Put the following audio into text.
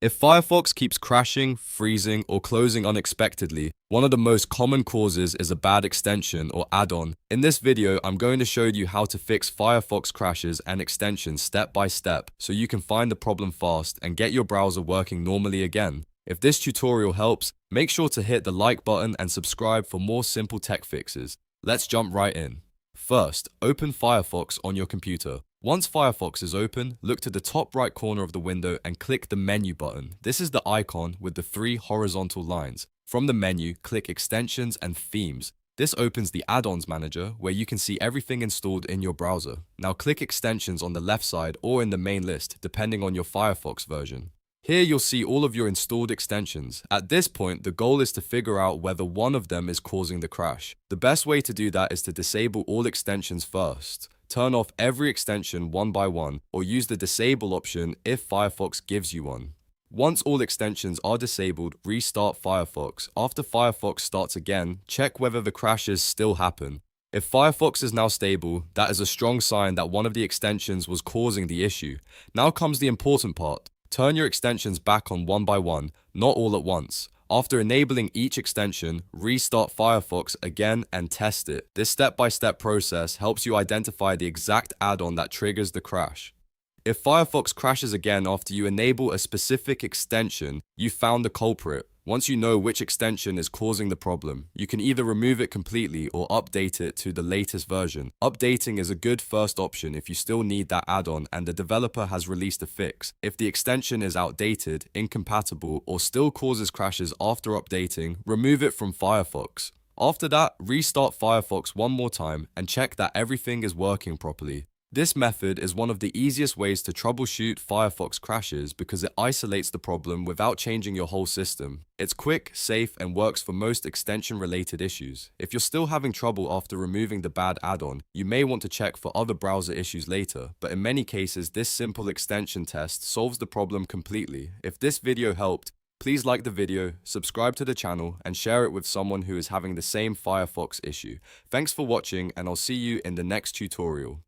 If Firefox keeps crashing, freezing, or closing unexpectedly, one of the most common causes is a bad extension or add-on. In this video, I'm going to show you how to fix Firefox crashes and extensions step by step so you can find the problem fast and get your browser working normally again. If this tutorial helps, make sure to hit the like button and subscribe for more simple tech fixes. Let's jump right in. First, open Firefox on your computer. Once Firefox is open, look to the top right corner of the window and click the menu button. This is the icon with the three horizontal lines. From the menu, click Extensions and Themes. This opens the Add-ons manager where you can see everything installed in your browser. Now click Extensions on the left side or in the main list, depending on your Firefox version. Here you'll see all of your installed extensions. At this point, the goal is to figure out whether one of them is causing the crash. The best way to do that is to disable all extensions first. Turn off every extension one by one, or use the disable option if Firefox gives you one. Once all extensions are disabled, restart Firefox. After Firefox starts again, check whether the crashes still happen. If Firefox is now stable, that is a strong sign that one of the extensions was causing the issue. Now comes the important part. Turn your extensions back on one by one, not all at once. After enabling each extension, restart Firefox again and test it. This step-by-step process helps you identify the exact add-on that triggers the crash. If Firefox crashes again after you enable a specific extension, you found the culprit. Once you know which extension is causing the problem, you can either remove it completely or update it to the latest version. Updating is a good first option if you still need that add-on and the developer has released a fix. If the extension is outdated, incompatible, or still causes crashes after updating, remove it from Firefox. After that, restart Firefox one more time and check that everything is working properly. This method is one of the easiest ways to troubleshoot Firefox crashes because it isolates the problem without changing your whole system. It's quick, safe, and works for most extension-related issues. If you're still having trouble after removing the bad add-on, you may want to check for other browser issues later, but in many cases, this simple extension test solves the problem completely. If this video helped, please like the video, subscribe to the channel, and share it with someone who is having the same Firefox issue. Thanks for watching, and I'll see you in the next tutorial.